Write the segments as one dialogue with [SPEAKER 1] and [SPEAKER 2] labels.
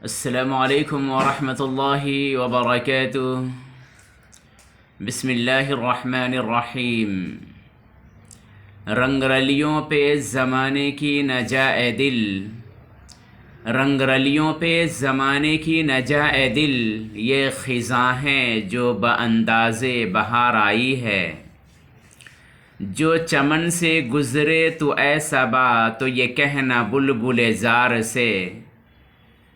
[SPEAKER 1] السلام علیکم ورحمۃ اللہ وبرکاتہ۔ بسم اللہ الرحمن الرحیم۔ رنگ رلیوں پہ زمانے کی نہ جائے دل، رنگ رلیوں پہ زمانے کی نہ جائے دل، یہ خزاں ہیں جو بانداز بہار آئی ہے۔ جو چمن سے گزرے تو اے صبا، تو یہ کہنا بلبل زار سے،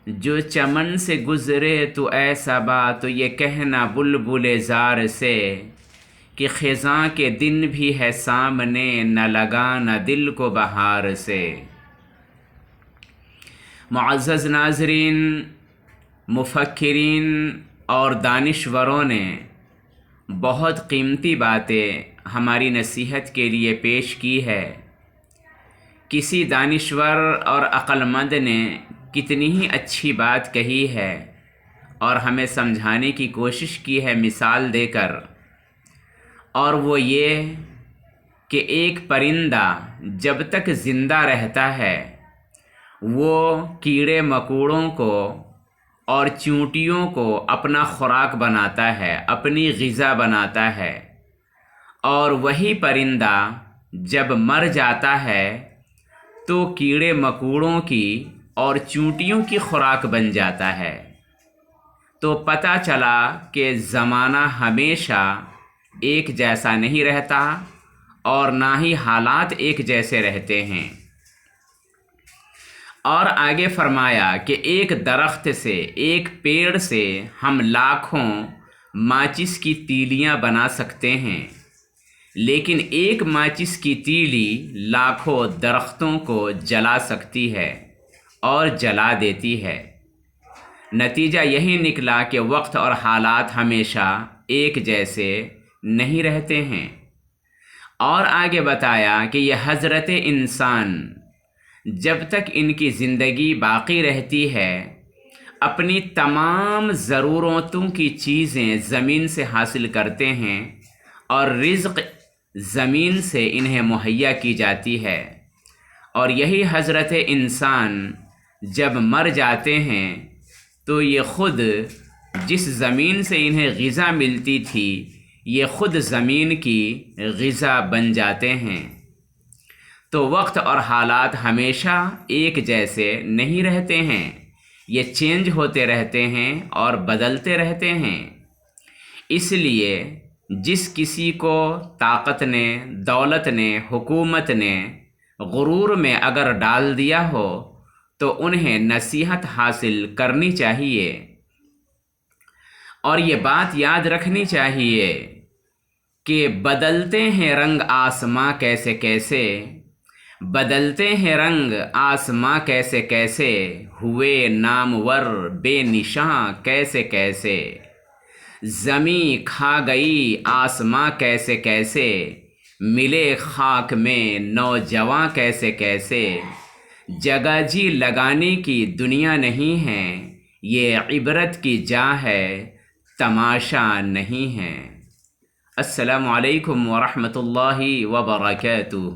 [SPEAKER 1] جو چمن سے گزرے تو اے صبا، تو یہ کہنا بلبل زار سے، کہ خزاں کے دن بھی ہے سامنے، نہ لگانا دل کو بہار سے۔ معزز ناظرین، مفکرین اور دانشوروں نے بہت قیمتی باتیں ہماری نصیحت کے لیے پیش کی ہے۔ کسی دانشور اور عقلمند نے کتنی ہی اچھی بات کہی ہے اور ہمیں سمجھانے کی کوشش کی ہے مثال دے کر، اور وہ یہ کہ ایک پرندہ جب تک زندہ رہتا ہے وہ کیڑے مکوڑوں کو اور چونٹیوں کو اپنا خوراک بناتا ہے، اپنی غذا بناتا ہے، اور وہی پرندہ جب مر جاتا ہے تو کیڑے مکوڑوں کی اور چونٹیوں کی خوراک بن جاتا ہے۔ تو پتہ چلا کہ زمانہ ہمیشہ ایک جیسا نہیں رہتا اور نہ ہی حالات ایک جیسے رہتے ہیں۔ اور آگے فرمایا کہ ایک درخت سے، ایک پیڑ سے ہم لاکھوں ماچس کی تیلیاں بنا سکتے ہیں، لیکن ایک ماچس کی تیلی لاکھوں درختوں کو جلا سکتی ہے اور جلا دیتی ہے۔ نتیجہ یہی نکلا کہ وقت اور حالات ہمیشہ ایک جیسے نہیں رہتے ہیں۔ اور آگے بتایا کہ یہ حضرت انسان جب تک ان کی زندگی باقی رہتی ہے اپنی تمام ضرورتوں کی چیزیں زمین سے حاصل کرتے ہیں اور رزق زمین سے انہیں مہیا کی جاتی ہے، اور یہی حضرت انسان جب مر جاتے ہیں تو یہ خود جس زمین سے انہیں غذا ملتی تھی یہ خود زمین کی غذا بن جاتے ہیں۔ تو وقت اور حالات ہمیشہ ایک جیسے نہیں رہتے ہیں، یہ چینج ہوتے رہتے ہیں اور بدلتے رہتے ہیں۔ اس لیے جس کسی کو طاقت نے، دولت نے، حکومت نے غرور میں اگر ڈال دیا ہو تو انہیں نصیحت حاصل کرنی چاہیے، اور یہ بات یاد رکھنی چاہیے کہ بدلتے ہیں رنگ آسماں کیسے کیسے، بدلتے ہیں رنگ آسماں کیسے کیسے، ہوئے نامور بے نشاں کیسے کیسے، زمیں کھا گئی آسماں کیسے کیسے، ملے خاک میں نوجواں کیسے کیسے، جگہ جی لگانے کی دنیا نہیں ہے، یہ عبرت کی جا ہے تماشا نہیں ہے۔ السلام علیکم ورحمۃ اللہ وبرکاتہ۔